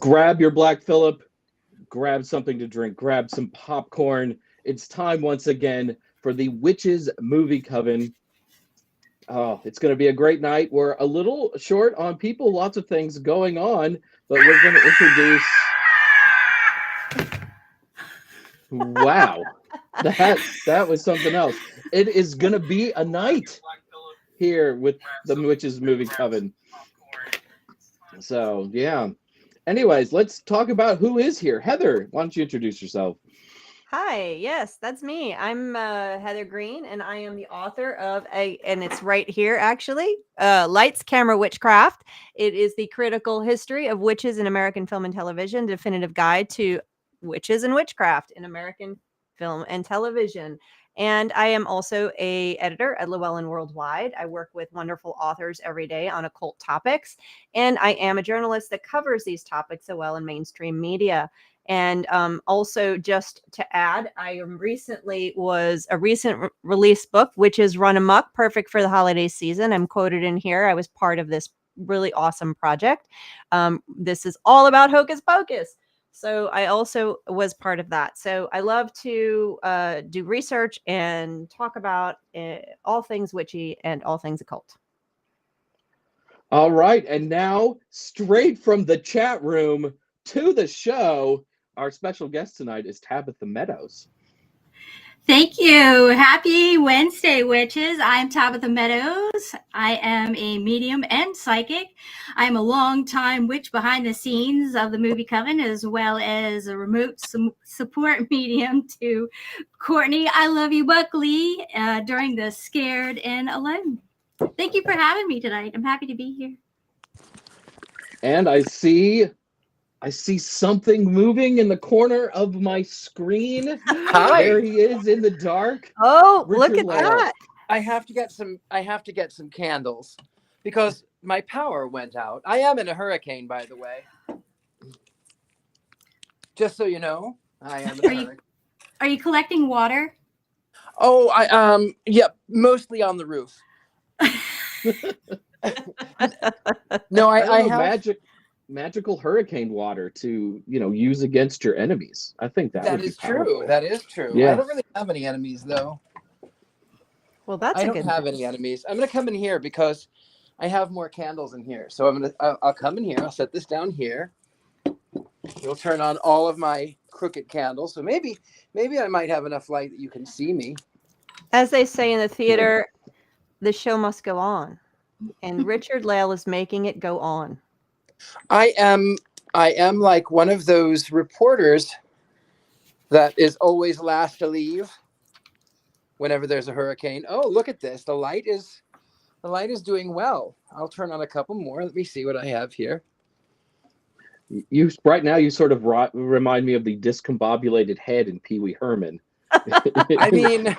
Grab your Black Phillip, grab something to drink, grab some popcorn. It's time once again for the Witches Movie Coven. Oh, it's going to be a great night. We're a little short on people, lots of things going on, but we're going to introduce. Wow, that was something else. It is going to be a night here with the Witches Movie Coven. So, yeah. Anyways, let's talk about who is here. Heather, why don't you introduce yourself? Hi, yes, that's me. I'm Heather Greene, and I am the author of and it's right here actually, Lights, Camera, Witchcraft. It is the critical history of witches in American film and television, definitive guide to witches and witchcraft in American film and television. And I am also a editor at Llewellyn Worldwide. I work with wonderful authors every day on occult topics, and I am a journalist that covers these topics so well in mainstream media. And also, just to add, I recently was a recent release book, which is Run Amok, perfect for the holiday season. I'm quoted in here. I was part of this really awesome project. This is all about Hocus Pocus. So I also was part of that. So I love to do research and talk about all things witchy and all things occult. All right. And now, straight from the chat room to the show, our special guest tonight is Tabitha Meadows. Thank you. Happy Wednesday, witches. I'm Tabitha Meadows. I am a medium and psychic. I'm a longtime witch behind the scenes of the Movie Coven, as well as a remote support medium to Courtney, I Love You, Buckley, during the Scared and Alone. Thank you for having me tonight. I'm happy to be here. And I see something moving in the corner of my screen. Hi. There he is in the dark. Oh, look at that. I have to get some candles because my power went out. I am in a hurricane, by the way. Just so you know, I am in a hurricane. Are you collecting water? Oh, mostly on the roof. No, I have magical hurricane water to use against your enemies. I think that is true. That is true. Yeah. I don't really have any enemies though. Well, I don't have any enemies. I'm gonna come in here because I have more candles in here. So I'll come in here. I'll set this down here. You'll turn on all of my crooked candles. So maybe I might have enough light that you can see me. As they say in the theater, the show must go on, and Richard-Lael is making it go on. I am like one of those reporters that is always last to leave whenever there's a hurricane. Oh, look at this. The light is doing well. I'll turn on a couple more. Let me see what I have here. You right now you sort of remind me of the discombobulated head in Pee Wee Herman. I mean,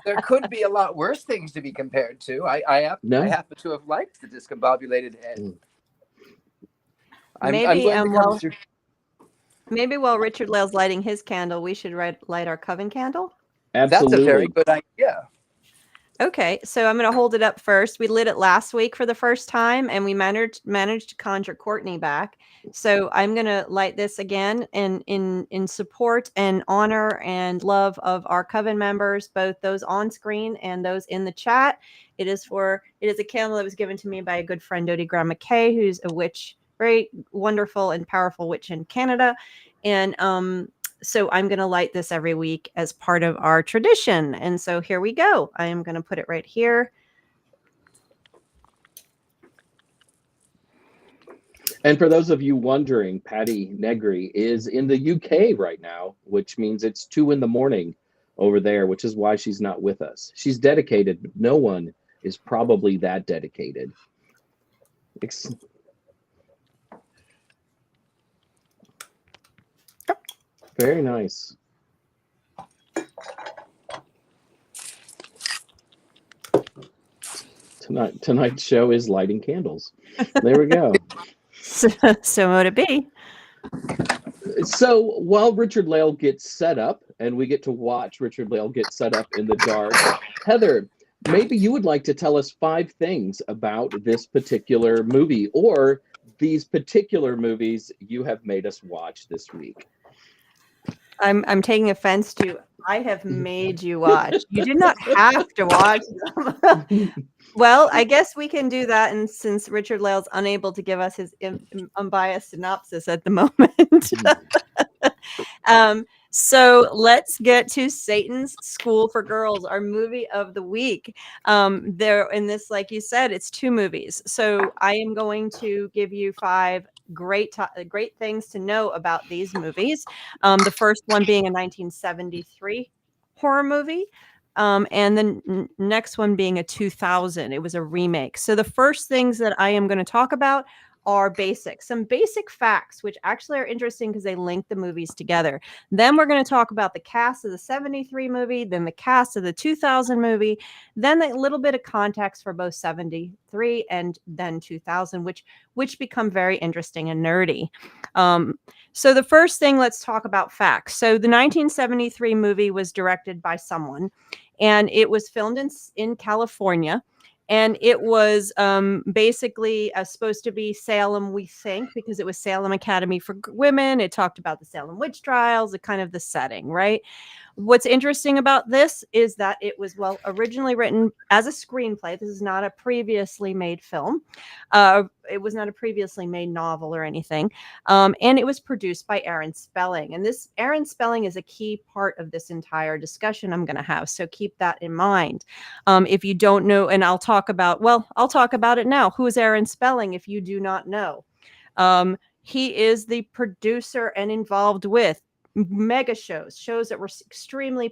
there could be a lot worse things to be compared to. I happen to have liked the discombobulated head. Maybe while Richard-Lael's lighting his candle, we should light our coven candle. Absolutely. That's a very good idea. Okay, so I'm going to hold it up first. We lit it last week for the first time, and we managed to conjure Courtney back. So I'm going to light this again in support and honor and love of our coven members, both those on screen and those in the chat. It is a candle that was given to me by a good friend, Dodie Graham McKay, who's a witch, very wonderful and powerful witch in Canada. And so I'm going to light this every week as part of our tradition. And so here we go. I am going to put it right here. And for those of you wondering, Patti Negri is in the UK right now, which means it's 2 a.m. over there, which is why she's not with us. She's dedicated, but no one is probably that dedicated. Very nice. Tonight's show is lighting candles. There we go. So would it be? So while Richard-Lael gets set up, and we get to watch Richard-Lael get set up in the dark, Heather, maybe you would like to tell us 5 things about this particular movie or these particular movies you have made us watch this week. I'm taking offense to, I have made you watch. You did not have to watch them. Well, I guess we can do that, and since Richard-Lael's unable to give us his unbiased synopsis at the moment. So let's get to Satan's School for Girls, our movie of the week. There in this, like you said, it's 2 movies. So I am going to give you 5 great things to know about these movies. The first one being a 1973 horror movie. And the next one being a 2000. It was a remake. So the first things that I am going to talk about are some basic facts, which actually are interesting because they link the movies together. Then we're going to talk about the cast of the 73 movie, then the cast of the 2000 movie, then a little bit of context for both 73 and then 2000, which become very interesting and nerdy. So the first thing, let's talk about facts. So the 1973 movie was directed by someone, and it was filmed in California. And it was basically supposed to be Salem, we think, because it was Salem Academy for Women. It talked about the Salem witch trials, kind of the setting, right? What's interesting about this is that it was, originally written as a screenplay. This is not a previously made film. It was not a previously made novel or anything. And it was produced by Aaron Spelling. And this Aaron Spelling is a key part of this entire discussion I'm going to have. So keep that in mind. If you don't know, and I'll talk about it now. Who is Aaron Spelling if you do not know? He is the producer and involved with mega shows that were extremely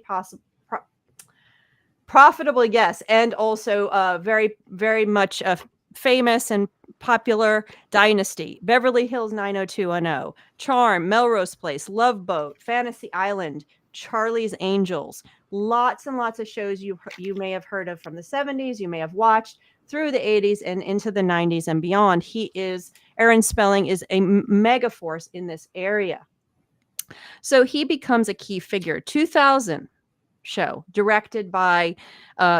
profitable, yes, and also very, very much famous and popular. Dynasty, Beverly Hills 90210, Charm, Melrose Place, Love Boat, Fantasy Island, Charlie's Angels. Lots and lots of shows you may have heard of from the 70s, you may have watched through the 80s and into the 90s and beyond. Aaron Spelling is a mega force in this area. So he becomes a key figure. 2000 show directed by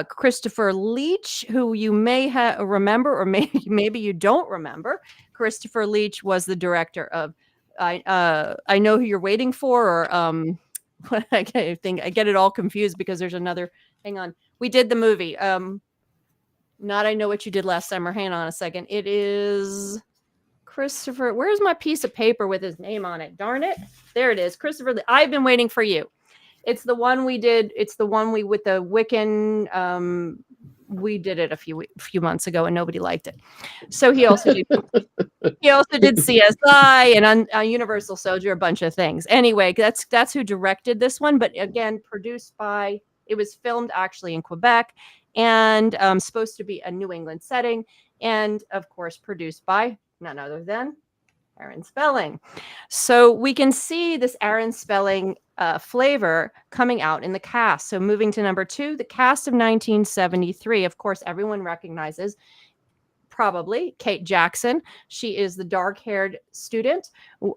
Christopher Leach, who you may remember, or maybe you don't remember. Christopher Leach was the director of I Know Who You're Waiting For, or I think I get it all confused because there's another. Hang on, we did the movie. Not I Know What You Did Last Summer. Hang on a second. It is Christopher. Where's my piece of paper with his name on it? Darn it. There it is. Christopher. I've Been Waiting for You. It's the one we did. It's the one with the Wiccan. We did it a few months ago and nobody liked it. So he also did CSI and on Universal Soldier, a bunch of things. Anyway, that's who directed this one. But again, it was filmed actually in Quebec and supposed to be a New England setting. And of course, produced by none other than Aaron Spelling. So we can see this Aaron Spelling flavor coming out in the cast. So moving to number 2, the cast of 1973. Of course, everyone recognizes probably Kate Jackson. She is the dark-haired student,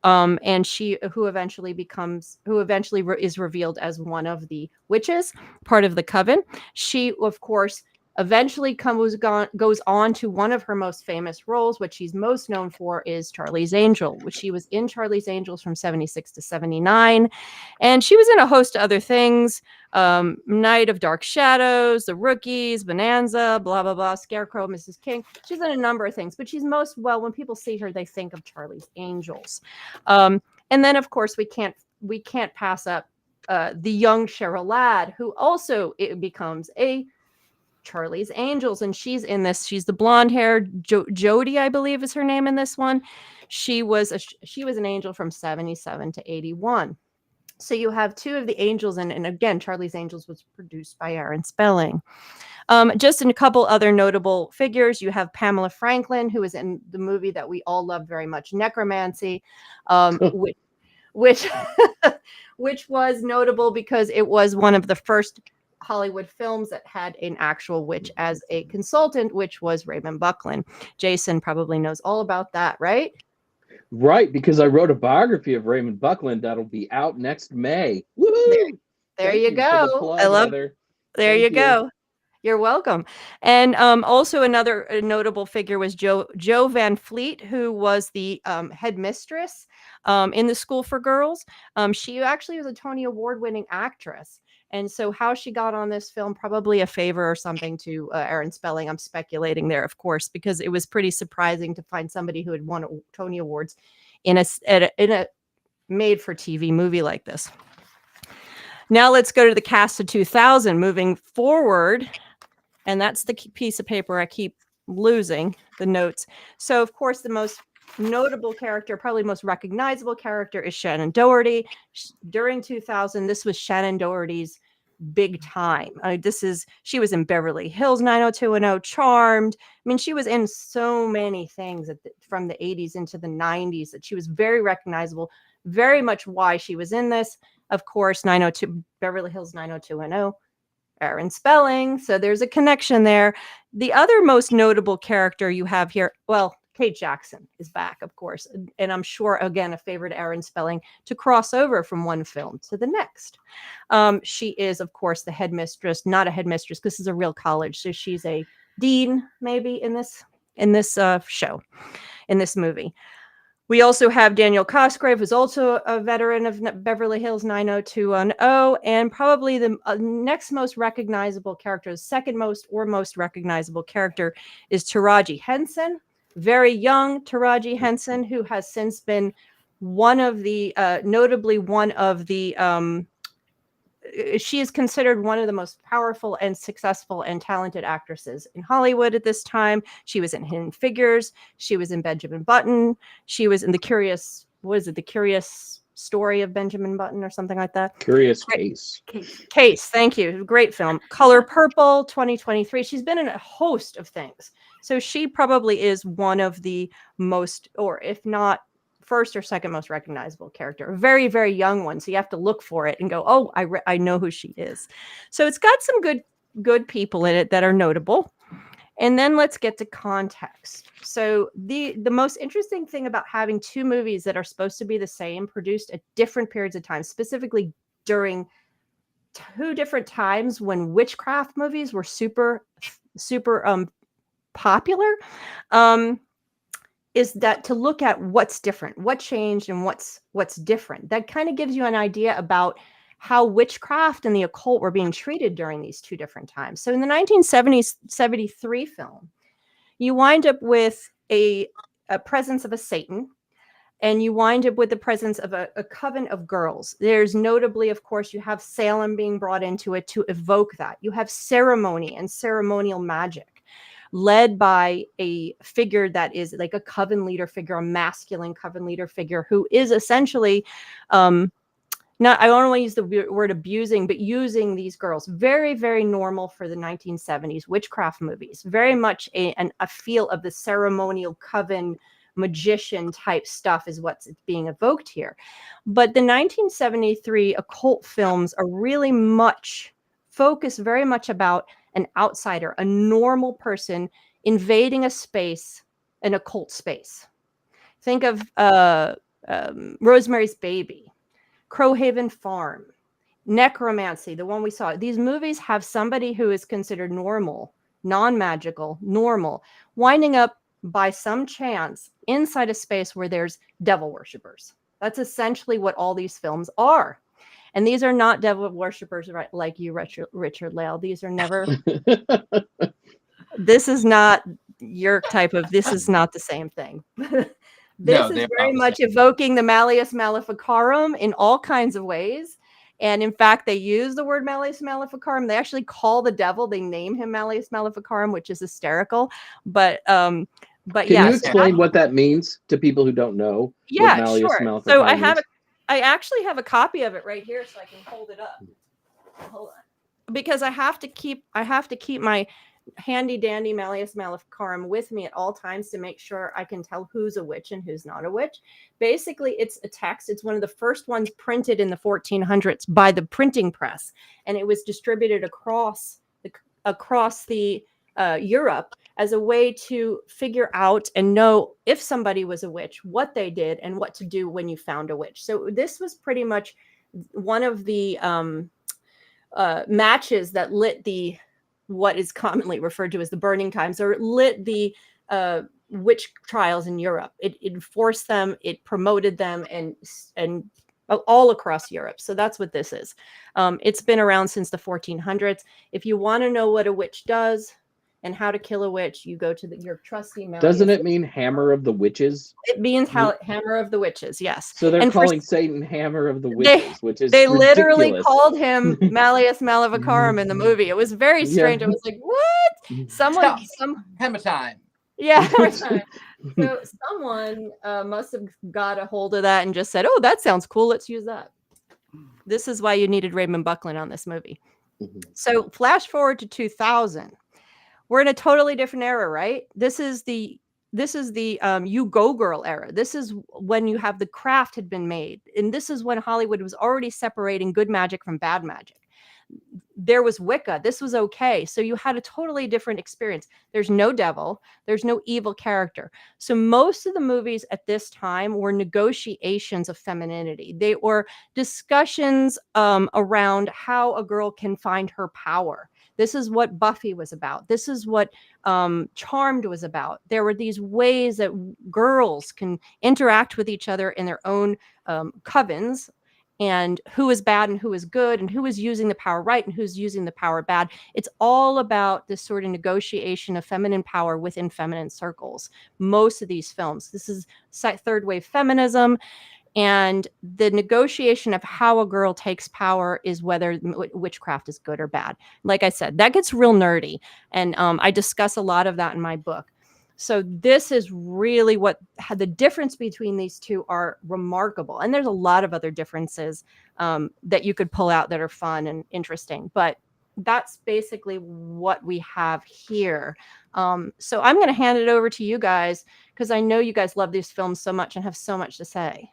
and who eventually is revealed as one of the witches, part of the coven. She, of course, eventually goes on to one of her most famous roles. What she's most known for is Charlie's Angel, which she was in Charlie's Angels from 76 to 79. And she was in a host of other things. Night of Dark Shadows, The Rookies, Bonanza, blah, blah, blah, Scarecrow, Mrs. King. She's in a number of things, but she's when people see her, they think of Charlie's Angels. And then, of course, we can't pass up the young Cheryl Ladd, who also becomes a Charlie's Angels, and she's in this. She's the blonde-haired Jody, I believe, is her name in this one. She was an angel from 77 to 81. So you have 2 of the angels, and again, Charlie's Angels was produced by Aaron Spelling. Just in a couple other notable figures, you have Pamela Franklin, who is in the movie that we all love very much, Necromancy, which was notable because it was one of the first Hollywood films that had an actual witch as a consultant, which was Raymond Buckley. Jason probably knows all about that, right? Right, because I wrote a biography of Raymond Buckley that'll be out next May. Woo-hoo! There you go. Plug, I love Heather. There you go. You're welcome. And also another notable figure was Jo Van Fleet, who was the headmistress in the School for Girls. She actually was a Tony Award-winning actress. And so how she got on this film, probably a favor or something to Aaron Spelling. I'm speculating there, of course, because it was pretty surprising to find somebody who had won Tony Awards in a made-for-TV movie like this. Now let's go to the cast of 2000, moving forward. And that's the piece of paper I keep losing, the notes. So, of course, the most notable character, probably most recognizable character, is Shannon Doherty. During 2000, this was Shannon Doherty's big time. She was in Beverly Hills 90210, Charmed. I mean, she was in so many things from the 80s into the 90s that she was very recognizable, very much why she was in this. Of course, Beverly Hills 90210. Aaron Spelling. So there's a connection there. The other most notable character you have here, well, Kate Jackson is back, of course. And I'm sure, again, a favorite Aaron Spelling to cross over from one film to the next. She is, of course, the headmistress, not a headmistress. This is a real college. So she's a dean, maybe, in this show, in this movie. We also have Daniel Cosgrave, who's also a veteran of Beverly Hills 90210, and probably the next most recognizable character, the second most or most recognizable character is Taraji Henson. Very young Taraji Henson, who has since been notably one of the she is considered one of the most powerful and successful and talented actresses in Hollywood at this time. She was in Hidden Figures. She was in Benjamin Button. She was in The Curious Story of Benjamin Button or something like that. Curious Case. Case, thank you. Great film. Color Purple, 2023. She's been in a host of things. So she probably is one of the most, or if not, first or second most recognizable character. A very, very young one. So you have to look for it and go, oh, I know who she is. So it's got some good people in it that are notable. And then let's get to context. So the most interesting thing about having two movies that are supposed to be the same, produced at different periods of time, specifically during two different times when witchcraft movies were super popular, is that to look at what's different, what changed, and what's different. That kind of gives you an idea about how witchcraft and the occult were being treated during these two different times. So in the 1973 film, you wind up with a presence of a Satan, and you wind up with the presence of a coven of girls. There's notably, of course, you have Salem being brought into it to evoke that. You have ceremony and ceremonial magic, led by a figure that is like a coven leader figure, a masculine coven leader figure, who is essentially, I don't want to use the word abusing, but using these girls. Very, very normal for the 1970s witchcraft movies. Very much a feel of the ceremonial coven magician type stuff is what's being evoked here. But the 1973 occult films are really focused very much about an outsider, a normal person invading a space, an occult space. Think of Rosemary's Baby, Crowhaven Farm, Necromancy, the one we saw. These movies have somebody who is considered normal, non-magical, normal, winding up by some chance inside a space where there's devil worshippers. That's essentially what all these films are. And these are not devil worshippers, right, like you, Richard-Lael. These are never. This is not your type of. This is not the same thing. This is very much evoking the Malleus Maleficarum in all kinds of ways. And in fact, they use the word Malleus Maleficarum. They actually call the devil. They name him Malleus Maleficarum, which is hysterical. But Can yeah, you explain what that means to people who don't know? Yeah, what Malleus sure. Maleficarum So means? I actually have a copy of it right here, so I can hold it up. Hold on, because I have to keep my handy dandy Malleus Maleficarum with me at all times to make sure I can tell who's a witch and who's not a witch. Basically, it's a text. It's one of the first ones printed in the 1400s by the printing press, and it was distributed across the Europe as a way to figure out and know if somebody was a witch, what they did, and what to do when you found a witch. So this was pretty much one of the matches that lit the what is commonly referred to as the burning times, or lit the witch trials in Europe. It enforced them, it promoted them, and all across Europe. So that's what this is. It's been around since the 1400s. If you want to know what a witch does and how to kill a witch, you go to your trusty Malleus. Doesn't it mean hammer of the witches? It means hammer of the witches, yes. So they're and calling Satan hammer of the witches, which is they ridiculous. literally called him Malleus Maleficarum in the movie. It was very strange. I was like, what? Hammer time. Yeah, hammer time. So someone must have got a hold of that and just said, oh, that sounds cool. Let's use that. This is why you needed Raymond Buckley on this movie. So flash forward to 2000. We're in a totally different era, right? This is the you go girl era. This is when you have the craft had been made. And this is when Hollywood was already separating good magic from bad magic. There was Wicca. This was okay. So you had a totally different experience. There's no devil. There's no evil character. So most of the movies at this time were negotiations of femininity. They were discussions around how a girl can find her power. This is what Buffy was about. This is what Charmed was about. There were these ways that girls can interact with each other in their own covens, and who is bad and who is good, and who is using the power right and who's using the power bad. It's all about this sort of negotiation of feminine power within feminine circles. Most of these films, this is third wave feminism. And the negotiation of how a girl takes power is whether witchcraft is good or bad. Like I said, that gets real nerdy. And I discuss a lot of that in my book. So this is really what the difference between these two are remarkable. And there's a lot of other differences that you could pull out that are fun and interesting. But that's basically what we have here. So I'm going to hand it over to you guys, because I know you guys love these films so much and have so much to say.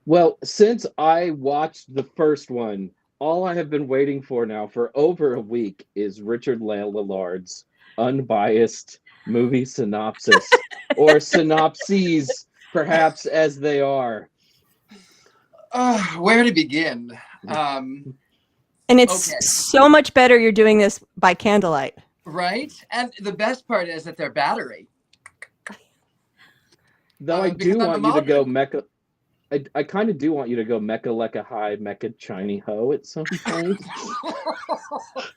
Well, since I watched the first one, all I have been waiting for now for over a week is Richard-Lael Lillard's unbiased movie synopsis, or synopses, perhaps, as they are. Where to begin? And it's so much better you're doing this by candlelight. Right? And the best part is that they're battery. Though I do want you to go Mecca. I kind of do want you to go Mecca Lecca High, Mecca Chiny Ho at some point.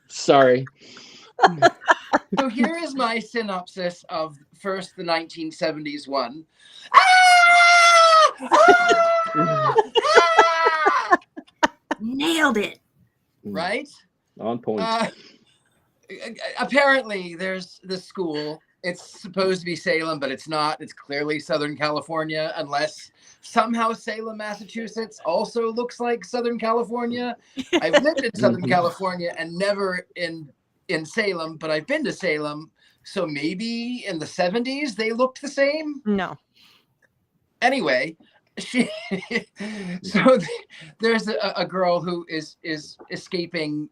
Sorry. So here is my synopsis of first the 1970s one. Nailed it. Right? On point. Apparently, there's the school. It's supposed to be Salem, but it's not. It's clearly Southern California, unless somehow Salem, Massachusetts also looks like Southern California. I've lived in Southern California and never in Salem, but I've been to Salem. So maybe in the 70s they looked the same? No. Anyway, there's a girl who is escaping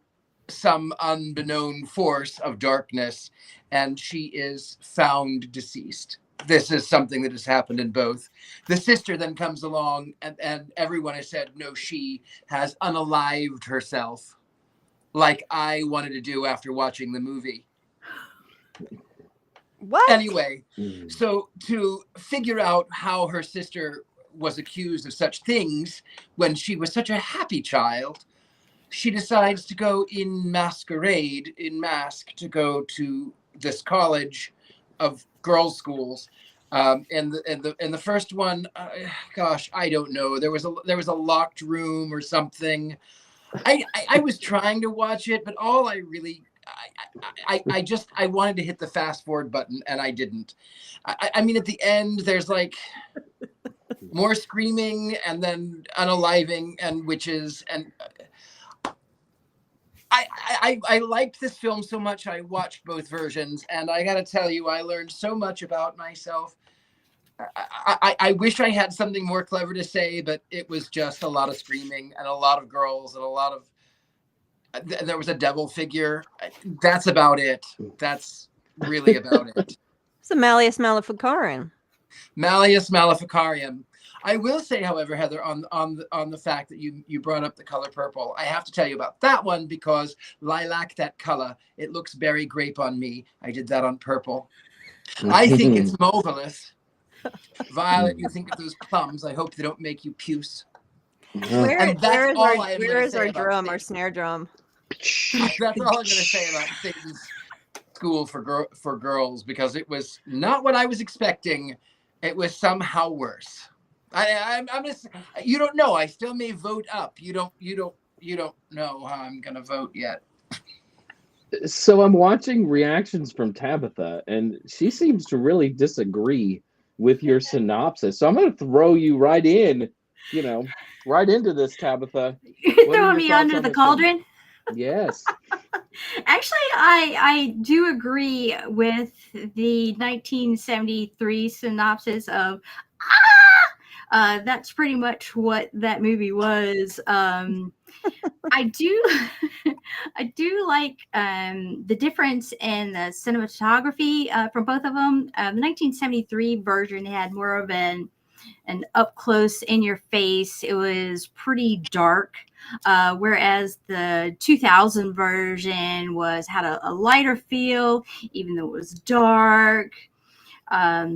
some unbeknown force of darkness, and she is found deceased. This is something that has happened in both. The sister then comes along, and everyone has said, no, she has unalived herself, like I wanted to do after watching the movie. What? Anyway, so to figure out how her sister was accused of such things when she was such a happy child, she decides to go in mask to go to this college of girls' schools. And the first one, gosh, I don't know. There was a locked room or something. I was trying to watch it, but all I really, I wanted to hit the fast forward button, and I didn't. I mean, at the end, there's like more screaming and then unaliving and witches, and I liked this film so much. I watched both versions, and I got to tell you, I learned so much about myself. I wish I had something more clever to say, but it was just a lot of screaming and a lot of girls and a lot of. There was a devil figure. That's about it. That's really about it. It's a Malleus Maleficarum. Malleus Maleficarium. I will say, however, Heather, on the fact that you brought up the color purple, I have to tell you about that one because lilac, that color, it looks berry grape on me. I did that on purple. I think it's marvelous. Violet, you think of those plums. I hope they don't make you puce. And that's all I am where going to is say our about drum, our Satan's. snare drum? That's all I'm going to say about Satan's School for Girls, because it was not what I was expecting. It was somehow worse. I'm just, you don't know. I still may vote up. You don't know how I'm going to vote yet. So I'm watching reactions from Tabitha, and she seems to really disagree with your synopsis. So I'm going to throw you right in, right into this, Tabitha. You're What are throwing your me thoughts under on the this film? cauldron. Yes. Actually, I do agree with the 1973 synopsis of that's pretty much what that movie was. I do like the difference in the cinematography from both of them. The 1973 version had more of an up close in your face. It was pretty dark. Whereas the 2000 version had a lighter feel, even though it was dark. I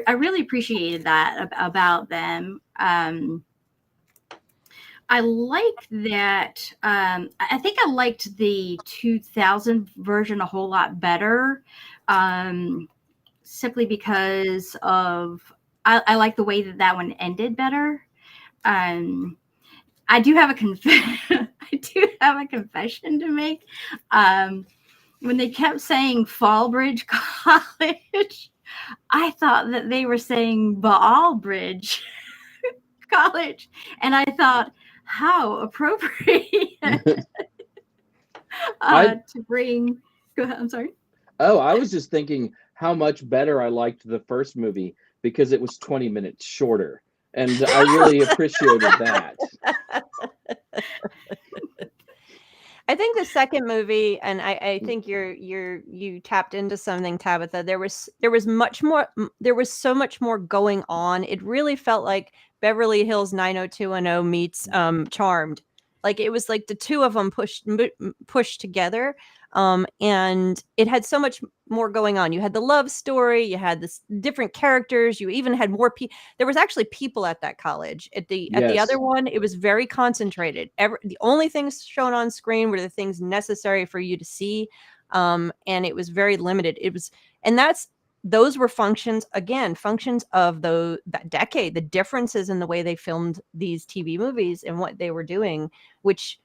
really appreciated that about them. I like that. I think I liked the 2000 version a whole lot better, simply because of I like the way that one ended better. I do have a confession to make. When they kept saying Fallbridge College, I thought that they were saying Baalbridge College, and I thought, how appropriate to bring. Go ahead. I'm sorry. Oh, I was just thinking how much better I liked the first movie because it was 20 minutes shorter. And I really appreciated that. I think the second movie, and I think you tapped into something, Tabitha. There was much more. There was so much more going on. It really felt like Beverly Hills 90210 meets Charmed. Like it was like the two of them pushed together. And it had so much more going on. You had the love story, you had this different characters, you even had more people. There was actually people at that college. At the other one, it was very concentrated. The only things shown on screen were the things necessary for you to see. And it was very limited. Those were functions of that decade, the differences in the way they filmed these TV movies and what they were doing, which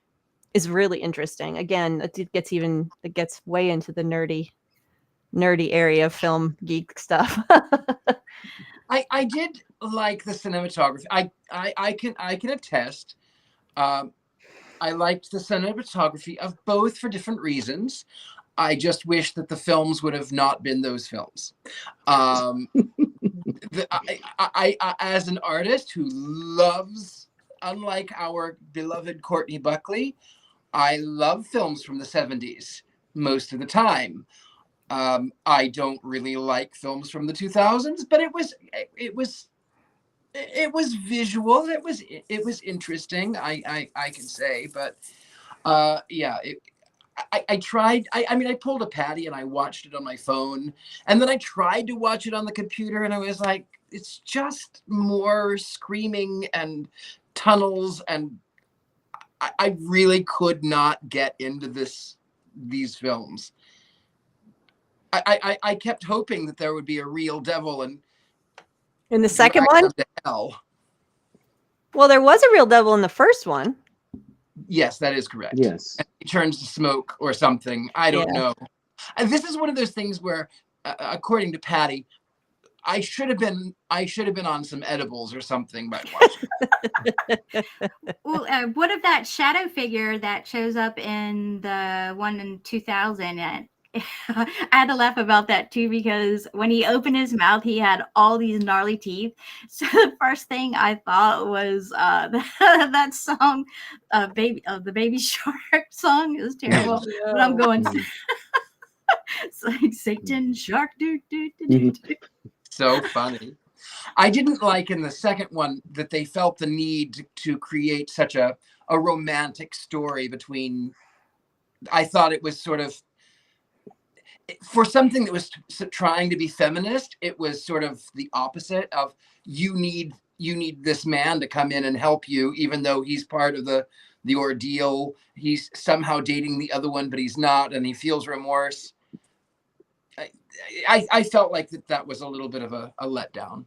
is really interesting. Again, it gets way into the nerdy area of film geek stuff. I did like the cinematography. I can attest. I liked the cinematography of both for different reasons. I just wish that the films would have not been those films. I as an artist who loves, unlike our beloved Courtney Buckley, I love films from the 70s most of the time. I don't really like films from the 2000s, but it was visual. It was interesting. I can say, but yeah. I tried. I pulled a Patti and I watched it on my phone, and then I tried to watch it on the computer, and I was like, it's just more screaming and tunnels, and I really could not get into these films. I kept hoping that there would be a real devil and in the second one, to hell. Well, there was a real devil in the first one. Yes, that is correct. Yes. And he turns to smoke or something. I don't know. And this is one of those things where, according to Patti, I should have been on some edibles or something by watching. Well, what of that shadow figure that shows up in the one in 2000? I had to laugh about that too, because when he opened his mouth, he had all these gnarly teeth. So the first thing I thought was that song, the Baby Shark song is terrible. Yeah. But I'm going, it's like Satan Shark, do. So funny. I didn't like in the second one that they felt the need to create such a romantic story between. I thought it was sort of, for something that was trying to be feminist, it was sort of the opposite of you need this man to come in and help you, even though he's part of the ordeal. He's somehow dating the other one, but he's not, and he feels remorse. I felt like that was a little bit of a letdown.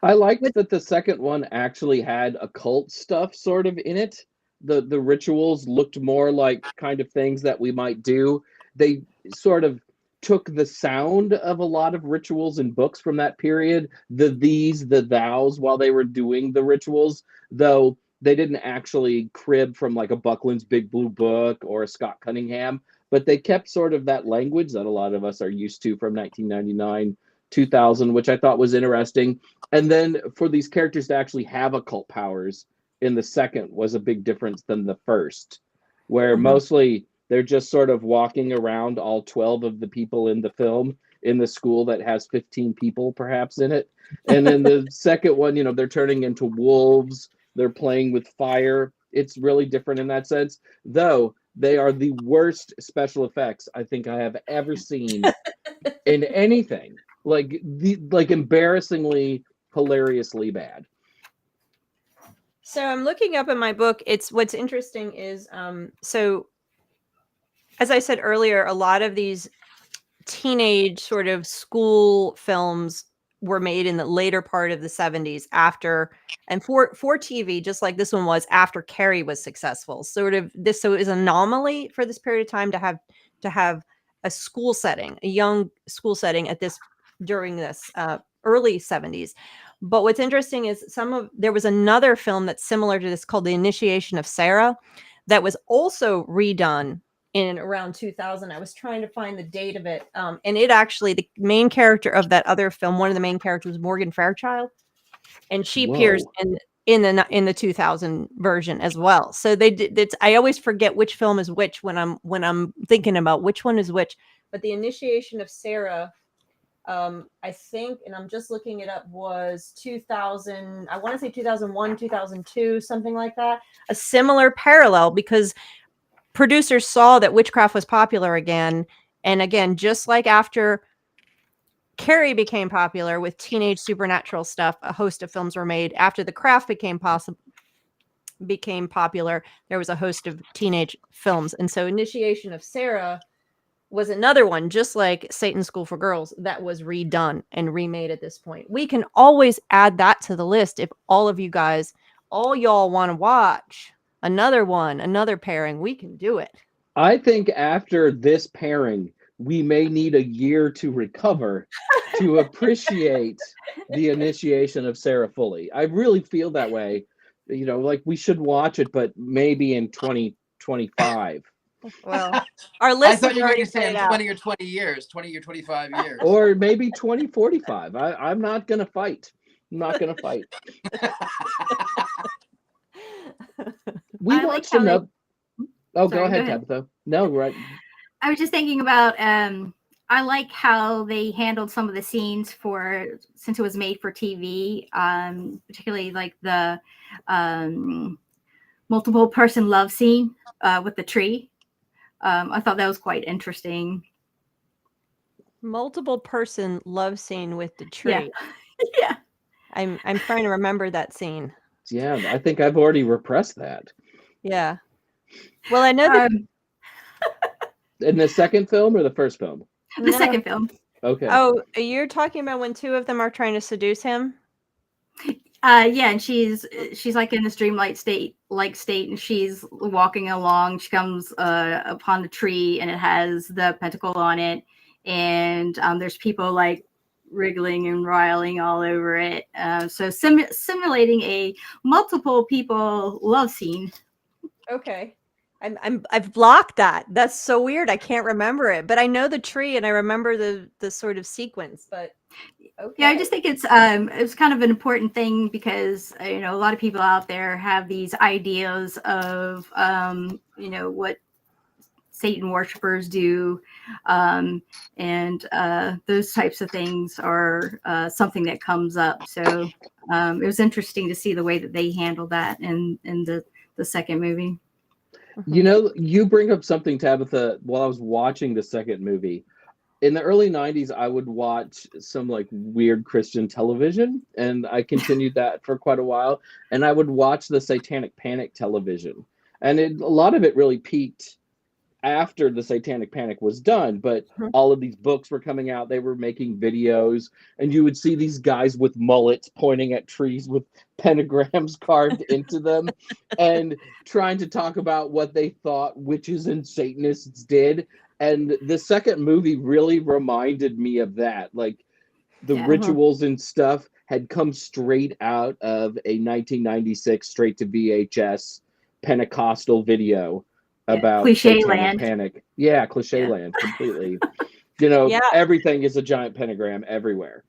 I liked that the second one actually had occult stuff sort of in it. The rituals looked more like kind of things that we might do. They sort of took the sound of a lot of rituals and books from that period, the these, the thous, while they were doing the rituals, though they didn't actually crib from like a Buckland's Big Blue Book or a Scott Cunningham, but they kept sort of that language that a lot of us are used to from 1999, 2000, which I thought was interesting. And then for these characters to actually have occult powers in the second was a big difference than the first, where mostly they're just sort of walking around, all 12 of the people in the film, in the school that has 15 people perhaps in it. And then the second one, you know, they're turning into wolves, they're playing with fire. It's really different in that sense, though they are the worst special effects I think I have ever seen in anything. Like embarrassingly, hilariously bad. So I'm looking up in my book. It's what's interesting is so as I said earlier, a lot of these teenage sort of school films were made in the later part of the 70s after, and for TV, just like this one was after Carrie was successful. Sort of this, so it was an anomaly for this period of time to have a school setting, a young school setting at this during this early 70s. But what's interesting is there was another film that's similar to this called The Initiation of Sarah that was also redone in around 2000. I was trying to find the date of it. And it actually, the main character of that other film, one of the main characters was Morgan Fairchild. And she appears in the 2000 version as well. So they did, I always forget which film is which when I'm thinking about which one is which. But The Initiation of Sarah, I think, and I'm just looking it up, was 2000. I want to say 2001, 2002, something like that. A similar parallel, because producers saw that witchcraft was popular again. And again, just like after Carrie became popular with teenage supernatural stuff, a host of films were made. After The Craft became popular, there was a host of teenage films. And so Initiation of Sarah was another one, just like Satan's School for Girls, that was redone and remade at this point. We can always add that to the list if all of you guys, all y'all want to watch another one, another pairing, we can do it. I think after this pairing, we may need a year to recover to appreciate The Initiation of Sarah fully. I really feel that way. You know, like we should watch it, but maybe in 2025. Well, our list I is thought you were already going to say in played 20 or 20 years, 20 or 25 years. Or maybe 2045. I'm not going to fight. I'm not going to fight. We I like watched how another. Oh, Sorry, go ahead, go ahead. Tabitha. No, right. I was just thinking about I like how they handled some of the scenes since it was made for TV, particularly like the multiple person love scene with the tree. I thought that was quite interesting. Multiple person love scene with the tree. Yeah. Yeah. I'm trying to remember that scene. Yeah, I think I've already repressed that. Yeah. Well, I know that In the second film or the first film? The second film. Okay. Oh, you're talking about when two of them are trying to seduce him? Yeah, and she's like in this dreamlike state, and she's walking along. She comes upon the tree, and it has the pentacle on it, and there's people like wriggling and riling all over it. So simulating a multiple people love scene. Okay. I've blocked that. That's so weird. I can't remember it, but I know the tree and I remember the sort of sequence, but okay. Yeah, I just think it's kind of an important thing because a lot of people out there have these ideas of what Satan worshipers do, and those types of things are something that comes up. So it was interesting to see the way that they handled that in the second movie. You know, you bring up something, Tabitha, while I was watching the second movie. In the early 90s, I would watch some like weird Christian television, and I continued that for quite a while. And I would watch the Satanic Panic television. And a lot of it really peaked after the Satanic Panic was done, but all of these books were coming out. They were making videos, and you would see these guys with mullets pointing at trees with pentagrams carved into them and trying to talk about what they thought witches and Satanists did. And the second movie really reminded me of that. Like the rituals and stuff had come straight out of a 1996 straight to VHS Pentecostal video about Cliche Satanic land. Panic. Yeah, cliche land completely. You know, everything is a giant pentagram everywhere.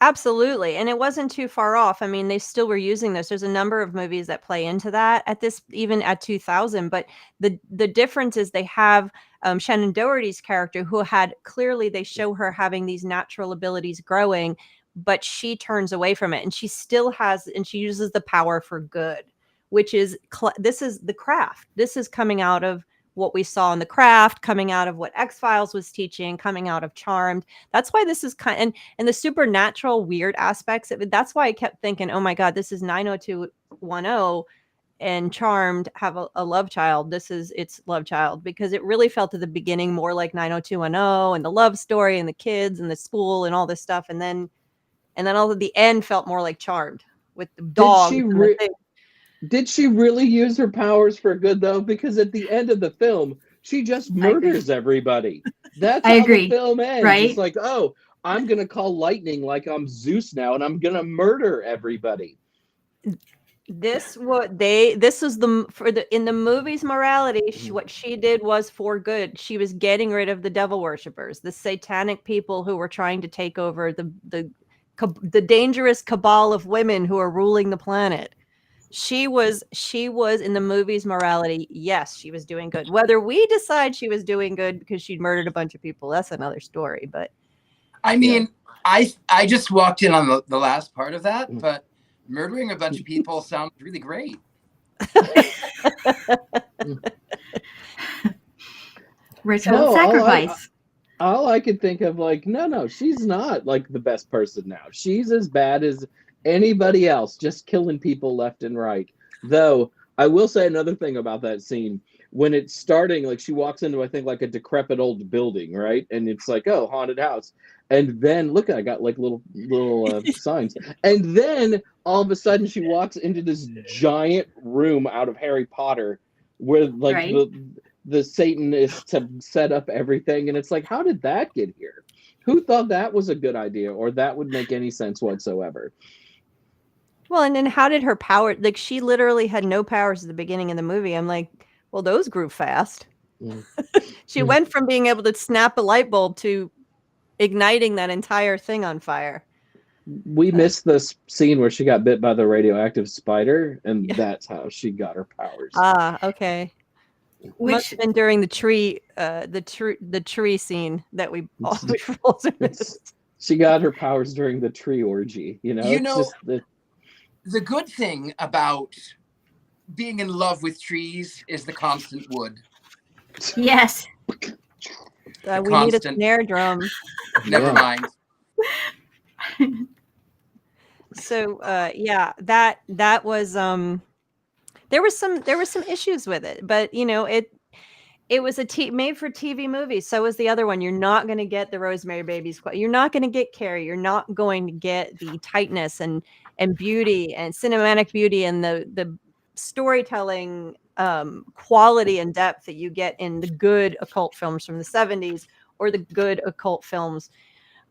Absolutely. And it wasn't too far off. I mean, they still were using this. There's a number of movies that play into that at this, even at 2000. But the difference is they have Shannon Doherty's character, who had clearly, they show her having these natural abilities growing, but she turns away from it. And she still has, and she uses the power for good, which is, this is the craft. This is coming out of what we saw in the craft, coming out of what X-Files was teaching, coming out of Charmed. That's why this is and the supernatural weird aspects of it. That's why I kept thinking, oh my God, this is 90210 and Charmed have a love child. It's love child, because it really felt at the beginning more like 90210 and the love story and the kids and the school and all this stuff. And then all of the end felt more like Charmed with the dog. Did she really use her powers for good, though? Because at the end of the film, she just murders everybody. That's how the film ends. Right? It's like, oh, I'm going to call lightning like I'm Zeus now, and I'm going to murder everybody. This is in the movie's morality. What she did was for good. She was getting rid of the devil worshippers, the satanic people who were trying to take over the dangerous cabal of women who are ruling the planet. She was in the movie's morality. Yes, she was doing good. Whether we decide she was doing good because she'd murdered a bunch of people, that's another story. But I mean, I just walked in on the last part of that, but murdering a bunch of people sounds really great. Ritual sacrifice. All I could think of, like, no, she's not like the best person now. She's as bad as anybody else, just killing people left and right. Though I will say another thing about that scene. When it's starting, like she walks into, I think, like a decrepit old building, right? And it's like, oh, haunted house. And then look, I got like little signs. And then all of a sudden she walks into this giant room out of Harry Potter where like the Satanists have set up everything. And it's like, how did that get here? Who thought that was a good idea or that would make any sense whatsoever? Well, and then how did her power, like she literally had no powers at the beginning of the movie. I'm like, well, those grew fast. She went from being able to snap a light bulb to igniting that entire thing on fire. We missed this scene where she got bit by the radioactive spider, and that's how she got her powers. Ah, okay. Must have been during the tree scene that we missed. She got her powers during the tree orgy. The good thing about being in love with trees is the constant wood. Yes. We need a snare drum. Never mind. So that was there was some issues with it, but it was a made for TV movie. So was the other one. You're not going to get the Rosemary Babies. You're not going to get Carrie. You're not going to get the tightness and beauty and cinematic beauty and the storytelling quality and depth that you get in the good occult films from the 70s or the good occult films.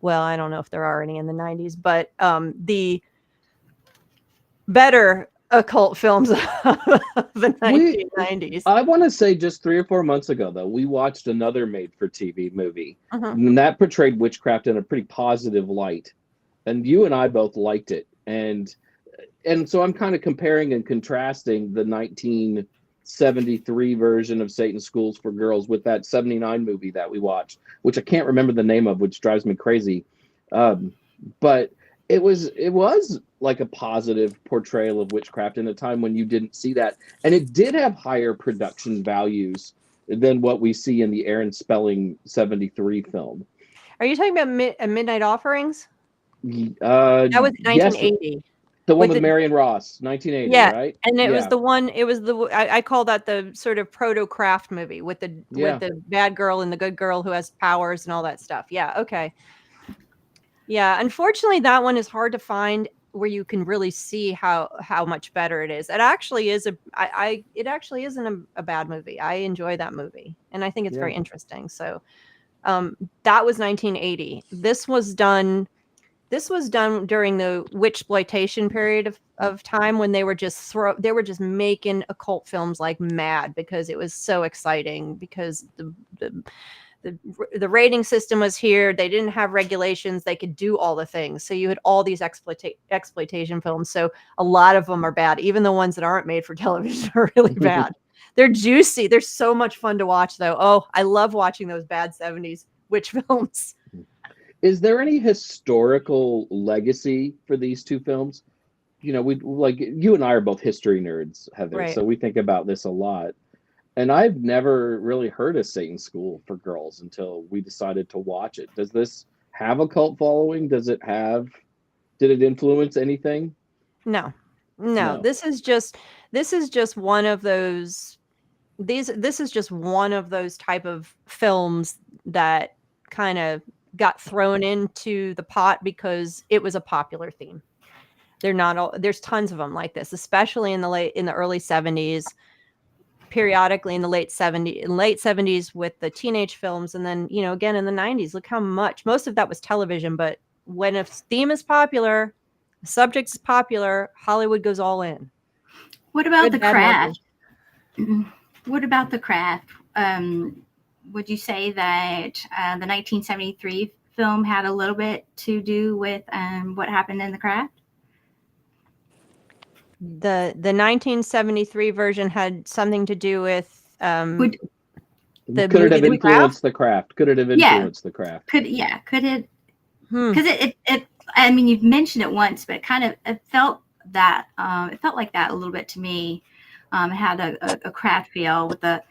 Well, I don't know if there are any in the 90s, but the better occult films of the 1990s. I want to say just 3 or 4 months ago, though, we watched another made-for-TV movie, and that portrayed witchcraft in a pretty positive light, and you and I both liked it, and so I'm kind of comparing and contrasting the 1970s '73 version of Satan's Schools for Girls with that '79 movie that we watched, which I can't remember the name of, which drives me crazy. But it was like a positive portrayal of witchcraft in a time when you didn't see that, and it did have higher production values than what we see in the Aaron Spelling '73 film. Are you talking about Midnight Offerings? That was yes, 1980. the one with Marion Ross, 1980, Yeah, right? and it was the one. It was I call that the sort of proto craft movie with the bad girl and the good girl who has powers and all that stuff. Yeah. Okay. Yeah. Unfortunately, that one is hard to find where you can really see how much better it is. It actually is it actually isn't a bad movie. I enjoy that movie, and I think it's very interesting. So, that was 1980. This was done during the witchploitation period of time when they were just making occult films like mad because it was so exciting, because the rating system was here. They didn't have regulations. They could do all the things. So you had all these exploitation films. So a lot of them are bad. Even the ones that aren't made for television are really bad. They're juicy. They're so much fun to watch, though. Oh, I love watching those bad '70s witch films. Is there any historical legacy for these two films? You know, we like you and I are both history nerds, Heather, Right. so we think about this a lot. And I've never really heard of Satan's School for Girls until we decided to watch it. Does this have a cult following? Did it influence anything? No. This is just one of those. This is just one of those type of films that kind of got thrown into the pot because it was a popular theme. There's tons of them like this, especially in the early '70s, periodically in the late '70s with the teenage films, and then again in the '90s. Look how most of that was television, but when a theme is popular, a subject is popular, Hollywood goes all in. What about the craft? What about the craft? Would you say that the 1973 film had a little bit to do with what happened in the craft? The 1973 version had something to do with could it have influenced the craft? Could it have influenced the craft? Could it? Because it I mean, you've mentioned it once, but it felt like that a little bit to me. It had a craft feel with the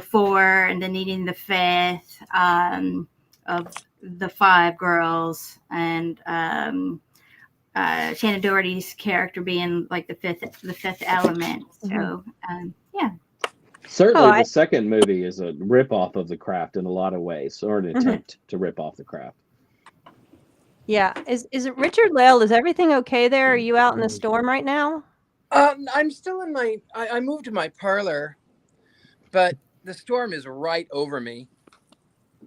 four and then needing the fifth of the five girls, and Shannon Doherty's character being like the fifth element. So yeah. Certainly, the second movie is a rip-off of The Craft in a lot of ways, or an attempt to rip off The Craft. Yeah. Is it Richard-Lael? Is everything okay there? Are you out in the storm right now? I'm still in I moved to my parlor, but the storm is right over me.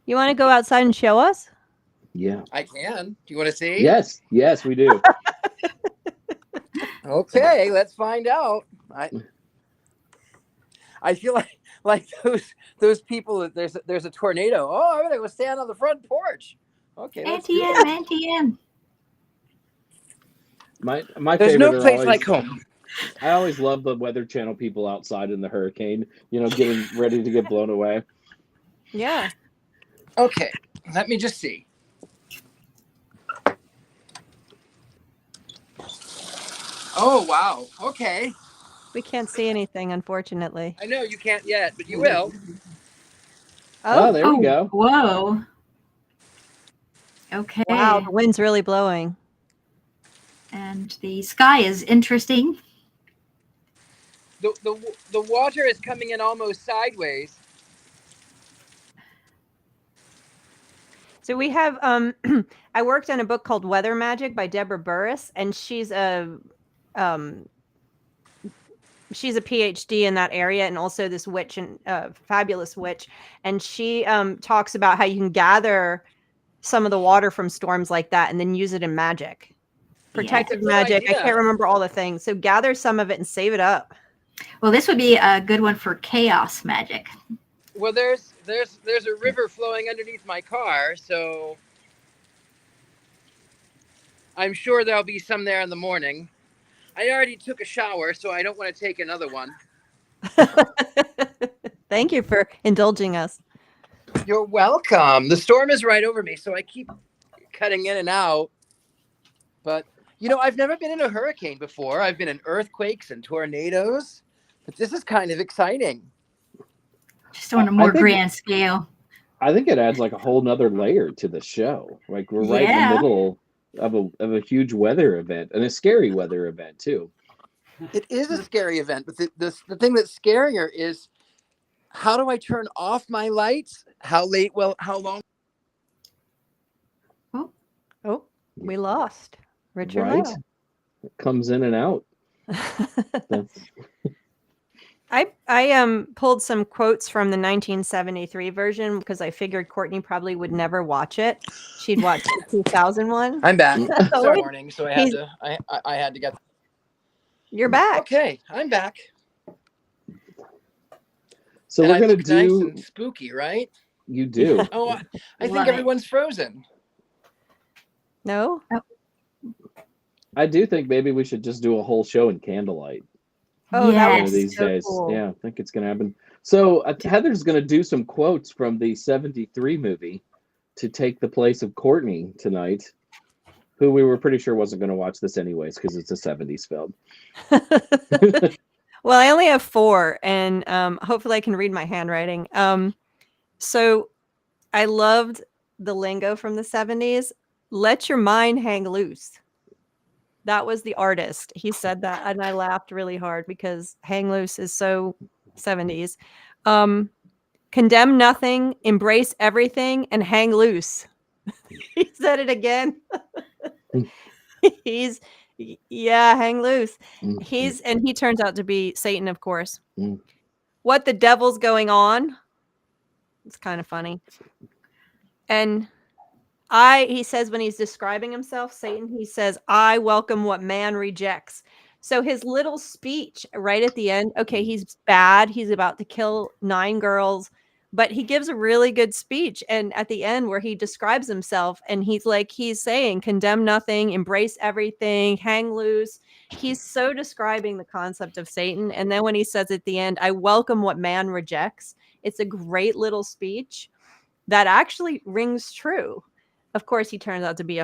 You want to go outside and show us? Yeah. I can. Do you want to see? Yes, we do. Okay, let's find out. I feel like those people that there's a tornado. Oh, I'm gonna go stand on the front porch. Okay. NTM. My There's favorite. no place like home. I always love the Weather Channel people outside in the hurricane, getting ready to get blown away. Yeah. Okay, let me just see. Oh, wow. Okay. We can't see anything, unfortunately. I know you can't yet, but you will. Oh, there we go. Whoa. Okay. Wow, the wind's really blowing. And the sky is interesting. The water is coming in almost sideways. So we have I worked on a book called Weather Magic by Deborah Burris, and she's a PhD in that area, and also this witch and fabulous witch, and she talks about how you can gather some of the water from storms like that and then use it in magic. Protective magic. I can't remember all the things. So gather some of it and save it up. Well, this would be a good one for chaos magic. Well, there's a river flowing underneath my car, so I'm sure there'll be some there in the morning. I already took a shower, so I don't want to take another one. Thank you for indulging us. You're welcome. The storm is right over me, so I keep cutting in and out. But, I've never been in a hurricane before. I've been in earthquakes and tornadoes, but this is kind of exciting. Just on a more grand scale. I think it adds like a whole nother layer to the show. Like we're right in the middle of a huge weather event, and a scary weather event too. It is a scary event, but the thing that's scarier is, how do I turn off my lights? How late? Well, how long? Oh, we lost Richard. Right? It comes in and out. I pulled some quotes from the 1973 version because I figured Courtney probably would never watch it. She'd watch the 2001. I'm back. Sorry, morning, so I had to get. You're back. Okay, I'm back. So and we're gonna do nice and spooky, right? You do. Oh, I think everyone's frozen. No. I do think maybe we should just do a whole show in candlelight. Oh, that one was of these so days. cool. Yeah, I think it's gonna happen. So Heather's gonna do some quotes from the '73 movie to take the place of Courtney tonight, who we were pretty sure wasn't going to watch this anyways because it's a '70s film. Well, I only have 4, and hopefully I can read my handwriting. So I loved the lingo from the 70s. Let your mind hang loose. That was the artist. He said that, and I laughed really hard because hang loose is so 70s. Condemn nothing, embrace everything, and hang loose. He said it again. Hang loose. He turns out to be Satan, of course. What the devil's going on? It's kind of funny. And he says when he's describing himself, Satan, he says, I welcome what man rejects. So his little speech right at the end, okay, he's bad. He's about to kill 9 girls, but he gives a really good speech. And at the end where he describes himself and he's saying, condemn nothing, embrace everything, hang loose. He's so describing the concept of Satan. And then when he says at the end, I welcome what man rejects, it's a great little speech that actually rings true. Of course, he turns out to be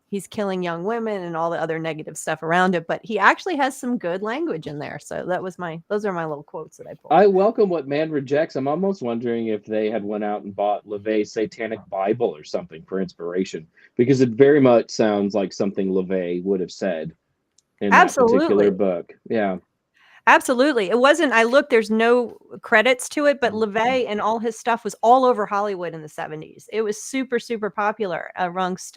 he's killing young women and all the other negative stuff around it, but he actually has some good language in there. So those are my little quotes that I pulled. I welcome what man rejects. I'm almost wondering if they had went out and bought LaVey's Satanic Bible or something for inspiration, because it very much sounds like something LaVey would have said in that particular book. Yeah. Absolutely. It wasn't, I looked, there's no credits to it, but LaVey and all his stuff was all over Hollywood in the 70s. It was super, super popular amongst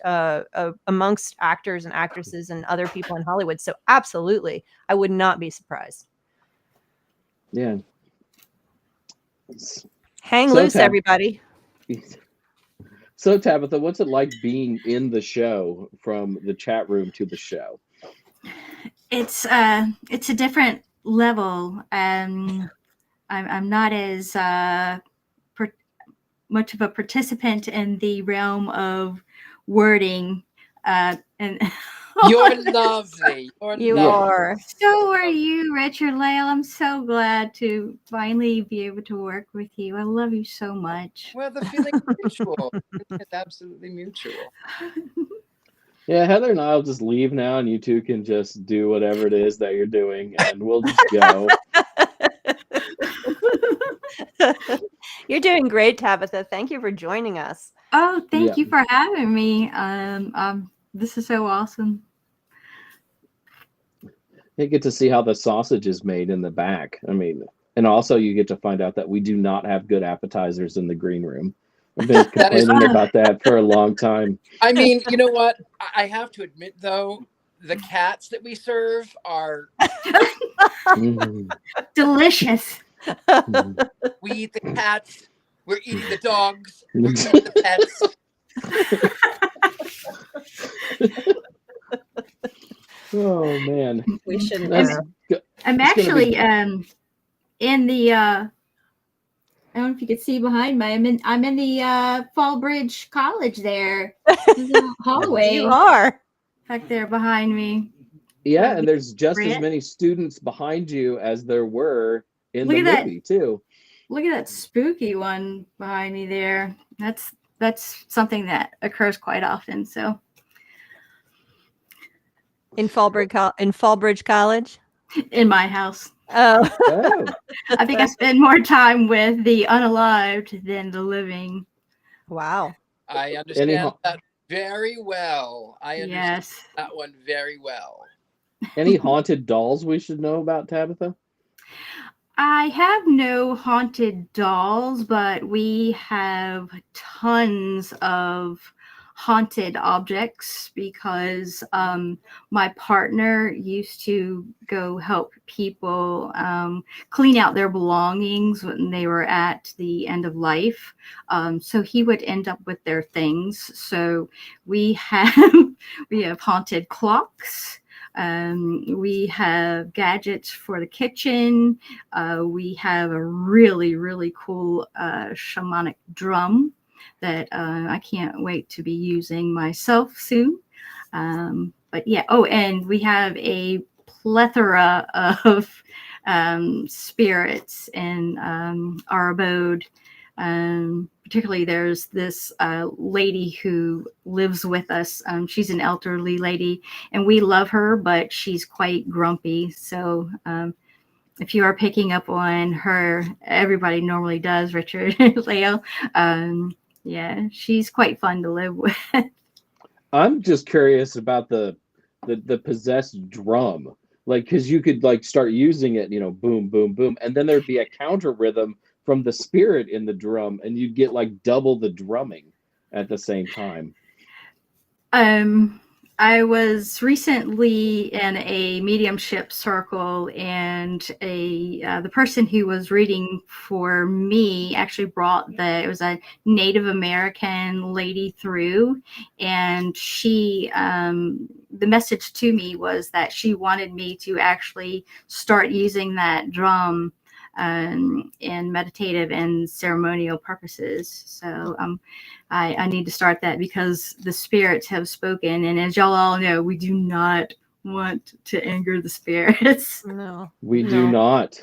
actors and actresses and other people in Hollywood. So absolutely, I would not be surprised. Yeah. Hang loose, everybody. So Tabitha, what's it like being in the show from the chat room to the show? It's a different level. I'm not as much of a participant in the realm of wording, and you're lovely. You are. So are you, Richard-Lael. I'm so glad to finally be able to work with you. I love you so much. Well, the feeling's mutual. It's absolutely mutual. Yeah, Heather and I'll just leave now, and you two can just do whatever it is that you're doing, and we'll just go. You're doing great, Tabitha. Thank you for joining us. Oh, thank you for having me. This is so awesome. You get to see how the sausage is made in the back. I mean, and also you get to find out that we do not have good appetizers in the green room. I've been complaining about that for a long time. I mean, you know what? I have to admit, though, the cats that we serve are delicious. We eat the cats. We're eating the dogs. We're eating the pets. Oh, man. We shouldn't. I'm actually in the... I don't know if you can see behind me. I'm in the Fallbridge College there. There's a hallway. You are back there behind me. Yeah, and there's just as appropriate. many students behind you as there were in Look the at that. movie too. Look at that spooky one behind me there. That's something that occurs quite often. So In Fallbridge College. in my house, Oh, Oh, I think I spend more time with the unalived than the living. wow. I Any understand ha- that very well. I understand Yes. that one very well. any haunted dolls we should know about, Tabitha? I have no haunted dolls, but we have tons of haunted objects because my partner used to go help people clean out their belongings when they were at the end of life. So he would end up with their things. So we have haunted clocks. We have gadgets for the kitchen. We have a really, really cool shamanic drum that I can't wait to be using myself soon. But yeah, and we have a plethora of spirits in our abode. Particularly, there's this lady who lives with us. She's an elderly lady, and we love her, but she's quite grumpy. So if you are picking up on her, everybody normally does, Richard-Lael. Yeah, she's quite fun to live with. I'm just curious about the possessed drum, like because you could like start using it, boom, boom, boom, and then there'd be a counter rhythm from the spirit in the drum, and you'd get like double the drumming at the same time. I was recently in a mediumship circle, and the person who was reading for me actually brought it was a Native American lady through, and she, the message to me was that she wanted me to actually start using that drum in meditative and ceremonial purposes. So I need to start that because the spirits have spoken. And as y'all all know, we do not want to anger the spirits. No. We do not.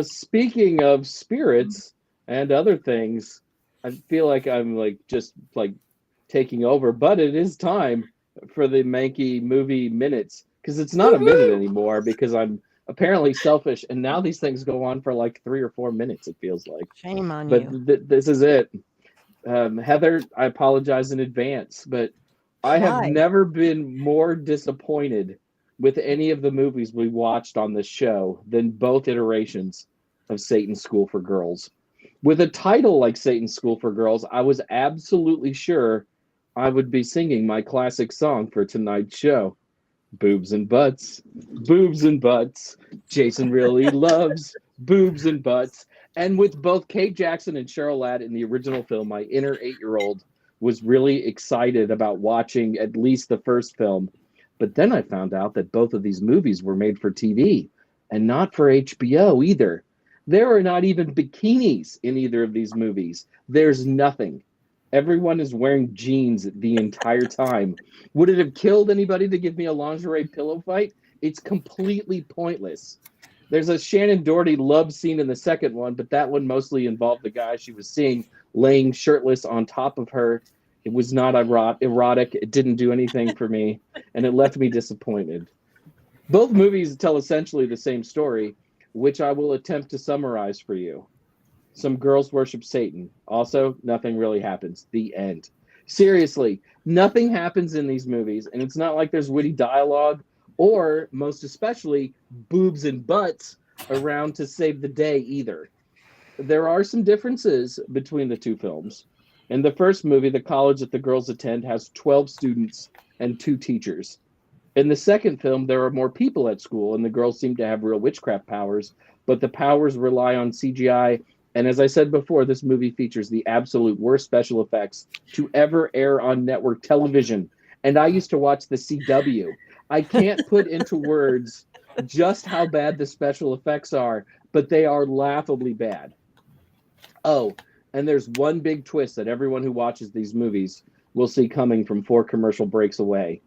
Speaking of spirits and other things, I feel like I'm just taking over, but it is time for the Mankey movie minutes, because it's not a minute anymore because I'm apparently selfish, and now these things go on for like 3 or 4 minutes, it feels like. Shame on But you. this is it. Heather, I apologize in advance, but I have Why? never been more disappointed with any of the movies we watched on this show than both iterations of Satan's School for Girls. With a title like Satan's School for Girls, I was absolutely sure I would be singing my classic song for tonight's show. Boobs and butts, boobs and butts. Jason really loves boobs and butts. And with both Kate Jackson and Cheryl Ladd in the original film, my inner 8-year-old was really excited about watching at least the first film. But then I found out that both of these movies were made for TV and not for HBO either. There are not even bikinis in either of these movies. There's nothing. Everyone is wearing jeans the entire time. Would it have killed anybody to give me a lingerie pillow fight? It's completely pointless. There's a Shannon Doherty love scene in the second one, but that one mostly involved the guy she was seeing laying shirtless on top of her. It was not erotic. It didn't do anything for me, and it left me disappointed. Both movies tell essentially the same story, which I will attempt to summarize for you. Some girls worship Satan. Also, nothing really happens. The end. Seriously, nothing happens in these movies, and it's not like there's witty dialogue or, most especially, boobs and butts around to save the day either. There are some differences between the two films. In the first movie, the college that the girls attend has 12 students and 2 teachers. In the second film, there are more people at school, and the girls seem to have real witchcraft powers, but the powers rely on CGI. And as I said before, this movie features the absolute worst special effects to ever air on network television. And I used to watch the CW. I can't put into words just how bad the special effects are, but they are laughably bad. Oh, and there's one big twist that everyone who watches these movies will see coming from 4 commercial breaks away.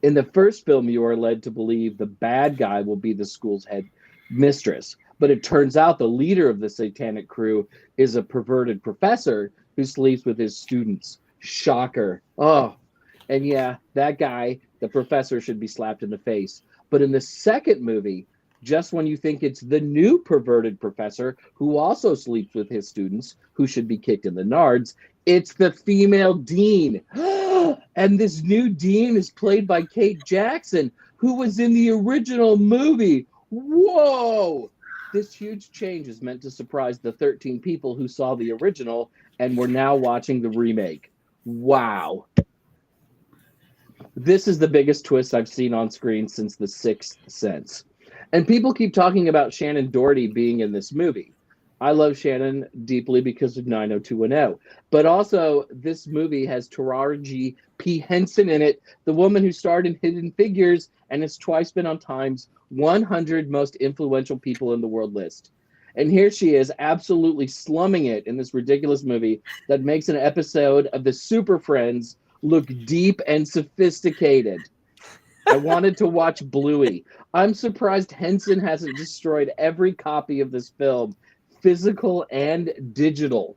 In the first film, you are led to believe the bad guy will be the school's head mistress, but it turns out the leader of the satanic crew is a perverted professor who sleeps with his students. Shocker. Oh, and yeah, that guy, the professor, should be slapped in the face. But in the second movie, just when you think it's the new perverted professor who also sleeps with his students, who should be kicked in the nards, it's the female dean. And this new dean is played by Kate Jackson, who was in the original movie. Whoa! This huge change is meant to surprise the 13 people who saw the original and were now watching the remake. Wow. This is the biggest twist I've seen on screen since The Sixth Sense. And people keep talking about Shannon Doherty being in this movie. I love Shannon deeply because of 90210. But also, this movie has Taraji P. Henson in it, the woman who starred in Hidden Figures and has twice been on Time's 100 most influential people in the world list. And here she is, absolutely slumming it in this ridiculous movie that makes an episode of the Super Friends look deep and sophisticated. I wanted to watch Bluey. I'm surprised Henson hasn't destroyed every copy of this film, physical and digital.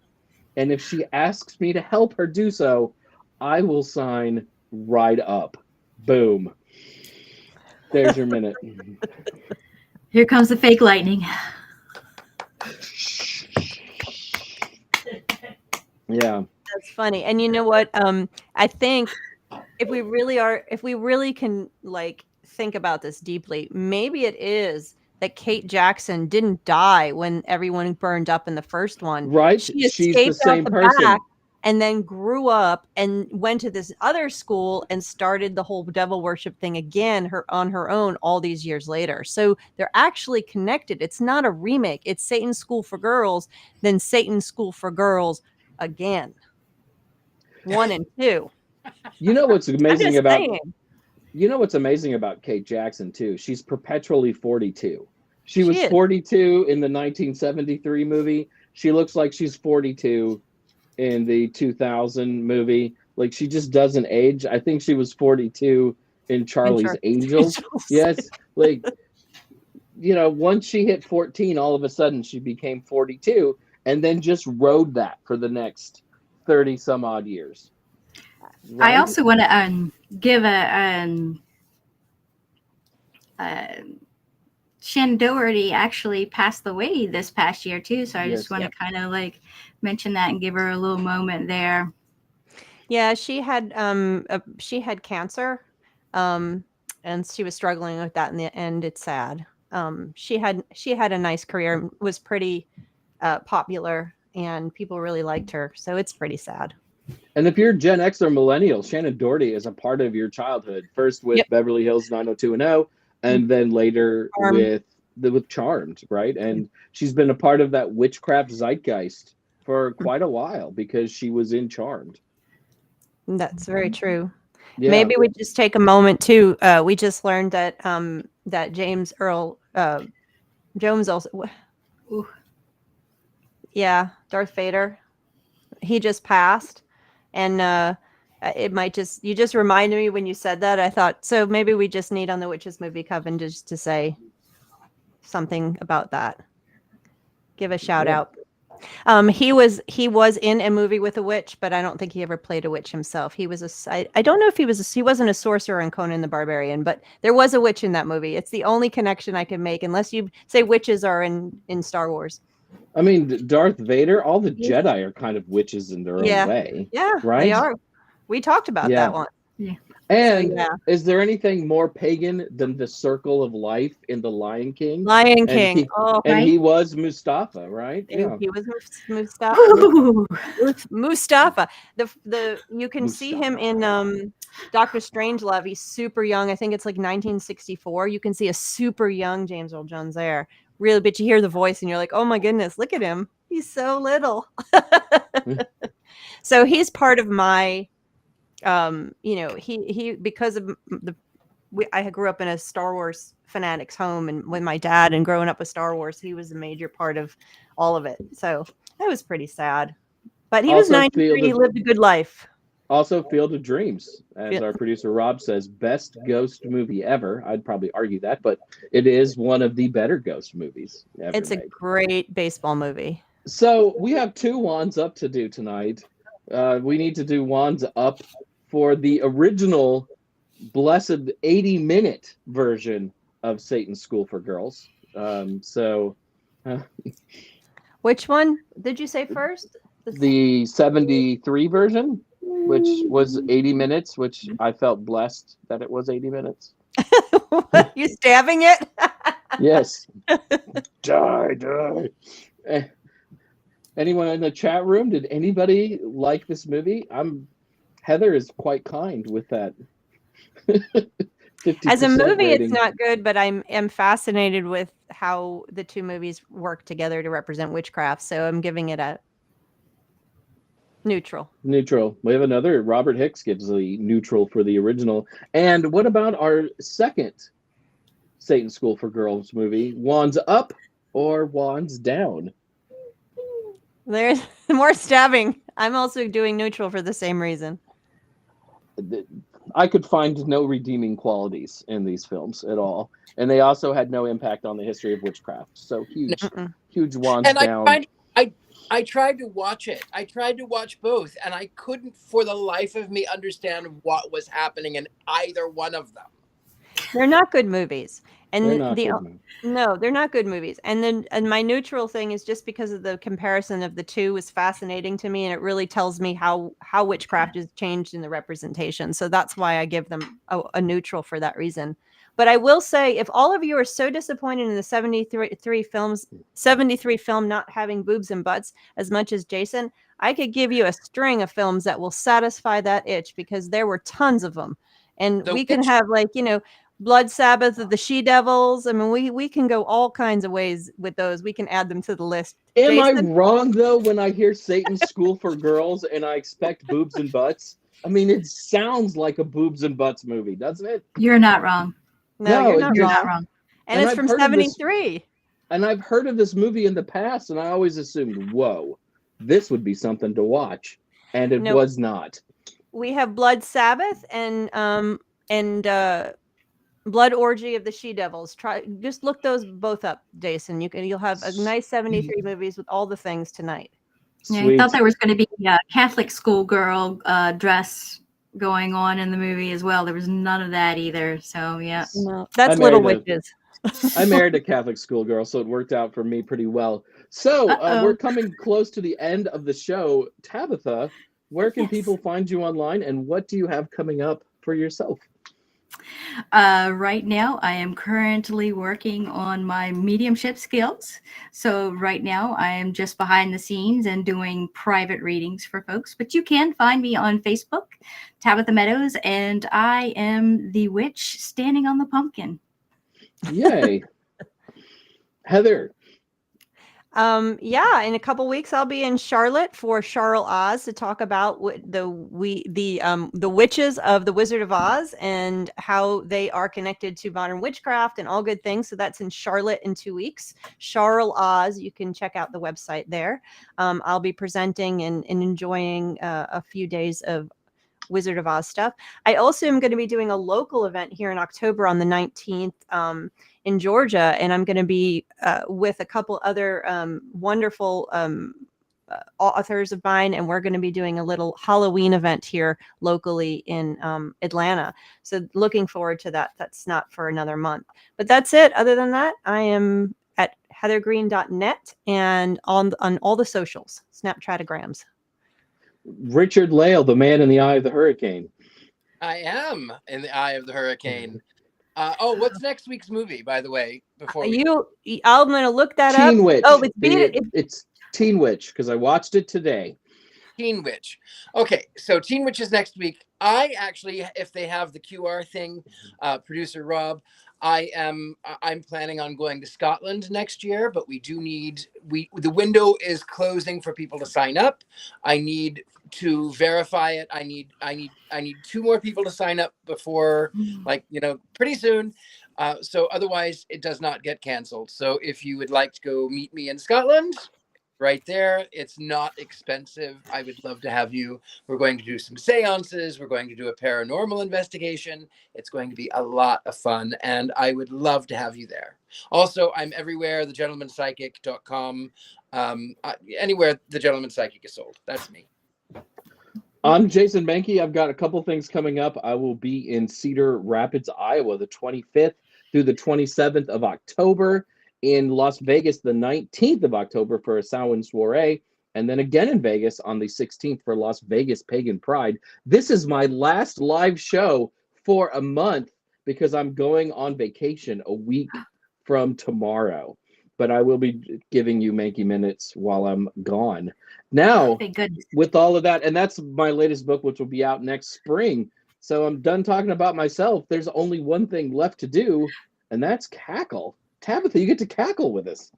And if she asks me to help her do so, I will sign right up. Boom. There's your minute. Here comes the fake lightning. Yeah. That's funny. And you know what? I think if we really can like think about this deeply, maybe it is that Kate Jackson didn't die when everyone burned up in the first one. Right? She She's the same person. back and then grew up and went to this other school and started the whole devil worship thing again on her own all these years later. So they're actually connected. It's not a remake. It's Satan's School for Girls, then Satan's School for Girls again. 1 and 2. You know what's amazing about saying. You know what's amazing about Kate Jackson too? She's perpetually 42. She was is. 42 in the 1973 movie. She looks like she's 42 in the 2000 movie. Like, she just doesn't age. I think she was 42 in Charlie's Angels. Yes, like, you know, once she hit 14, all of a sudden she became 42 and then just rode that for the next 30 some odd years. Right? I also want to give a Shannon Doherty actually passed away this past year too, so I just want to kind of like mention that and give her a little moment there. Yeah, she had cancer, and she was struggling with that in the end. It's sad. She had a nice career, was pretty popular, and people really liked her. So it's pretty sad. And if you're Gen X or millennial, Shannon Doherty is a part of your childhood. First with Beverly Hills 90210, and then later with Charmed, right? And she's been a part of that witchcraft zeitgeist for quite a while because she was in Charmed. That's very true. Yeah. Maybe we just take a moment too. We just learned that that James Earl Jones also. Ooh. Yeah, Darth Vader. He just passed. And it might you just reminded me when you said that. I thought, so maybe we just need on the Witches Movie Coven just to say something about that. Give a shout out. He was in a movie with a witch, but I don't think he ever played a witch himself. He was I don't know if he wasn't a sorcerer in Conan the Barbarian, but there was a witch in that movie. It's the only connection I can make, unless you say witches are in Star Wars. I mean, Darth Vader, all the Jedi are kind of witches in their own way. Yeah, right? They are. We talked about that one. Yeah. And is there anything more pagan than the circle of life in The Lion King? Lion King. He was Mustafa, right? Yeah. He was Mustafa. Mustafa. You can see him in Doctor Strangelove. He's super young. I think it's like 1964. You can see a super young James Earl Jones there. Really, but you hear the voice and you're like, oh my goodness, look at him. He's so little. So he's part of my, he because of I grew up in a Star Wars fanatics home and with my dad, and growing up with Star Wars, he was a major part of all of it. So that was pretty sad. But he was 93. He lived a good life. Also, Field of Dreams, as Yeah. our producer Rob says, best ghost movie ever. I'd probably argue that, but it is one of the better ghost movies ever It's a made. great baseball movie. So we have 2 wands up to do tonight. We need to do wands up for the original blessed 80-minute version of Satan's School for Girls. Which one did you say first? The 73 version, which was 80 minutes, which I felt blessed that it was 80 minutes. You stabbing it? Yes. Die. Anyone in the chat room? Did anybody like this movie? Heather is quite kind with that. 50% As a movie, rating. it's not good, but I'm fascinated with how the 2 movies work together to represent witchcraft. So I'm giving it a neutral. Neutral. We have another. Robert Hicks gives the neutral for the original. And what about our second Satan's School for Girls movie? Wands up or wands down? There's more stabbing. I'm also doing neutral for the same reason. I could find no redeeming qualities in these films at all. And they also had no impact on the history of witchcraft. So huge wands And down. I tried to watch it. I tried to watch both, and I couldn't for the life of me understand what was happening in either one of them. They're not good movies. And They're not good movies. No, they're not good movies. And my neutral thing is just because of the comparison of the 2 is fascinating to me, and it really tells me how witchcraft has changed in the representation. So that's why I give them a neutral for that reason. But I will say, if all of you are so disappointed in the 73 film not having boobs and butts as much as Jason, I could give you a string of films that will satisfy that itch, because there were tons of them. And we can have, like, Blood Sabbath of the She-Devils. I mean, we can go all kinds of ways with those. We can add them to the list. Am I Jason? wrong, though, when I hear Satan's School for Girls and I expect boobs and butts? I mean, it sounds like a boobs and butts movie, doesn't it? You're not wrong. No, you're not You're wrong. not wrong. And And it's I've from heard of this- 73. And I've heard of this movie in the past, and I always assumed, whoa, this would be something to watch. And it Nope. was not. We have Blood Sabbath and Blood Orgy of the She-Devils. Just look those both up, Jason. You'll have a nice 73 movies with all the things tonight. Yeah, I Sweet. thought there was going to be a Catholic schoolgirl dress going on in the movie as well. There was none of that either. So yeah. No, that's I Little married Witches. I married a Catholic schoolgirl, so it worked out for me pretty well. So we're coming close to the end of the show. Tabitha, where can people find you online, and what do you have coming up for yourself? Right now, I am currently working on my mediumship skills. So right now, I am just behind the scenes and doing private readings for folks. But you can find me on Facebook, Tabitha Meadows, and I am the witch standing on the pumpkin. Yay. Heather. Yeah, in a couple weeks I'll be in Charlotte for Charles Oz to talk about the witches of the Wizard of Oz and how they are connected to modern witchcraft and all good things. So that's in Charlotte in 2 weeks. Charles Oz, you can check out the website there. I'll be presenting and enjoying a few days of Wizard of Oz stuff. I also am going to be doing a local event here in October on the 19th in Georgia, and I'm going to be with a couple other wonderful authors of mine, and we're going to be doing a little Halloween event here locally in Atlanta. So looking forward to that. That's not for another month, but that's it. Other than that, I am at heathergreene.net and on all the socials, Snapchatograms. Richard-Lael, the man in the eye of the hurricane. I am in the eye of the hurricane. What's next week's movie, by the way? Before I'm going to look that up. Teen Witch. Oh, It's Teen Witch, because I watched it today. Teen Witch. Okay, so Teen Witch is next week. I actually, if they have the QR thing, producer Rob, I'm planning on going to Scotland next year, but the window is closing for people to sign up. I need to verify it. I need 2 more people to sign up before, pretty soon. So otherwise it does not get canceled. So if you would like to go meet me in Scotland, right there. It's not expensive. I would love to have you. We're going to do some seances. We're going to do a paranormal investigation. It's going to be a lot of fun, and I would love to have you there. Also, I'm everywhere, thegentlemanpsychic.com. Anywhere The Gentleman Psychic is sold. That's me. I'm Jason Mankey. I've got a couple things coming up. I will be in Cedar Rapids, Iowa, the 25th through the 27th of October. In Las Vegas, the 19th of October for a Samhain soiree. And then again in Vegas on the 16th for Las Vegas Pagan Pride. This is my last live show for a month because I'm going on vacation a week from tomorrow. But I will be giving you Mankey Minutes while I'm gone. Now, Thank goodness. with all of that, and that's my latest book, which will be out next spring. So I'm done talking about myself. There's only one thing left to do, and that's cackle. Tabitha, you get to cackle with us.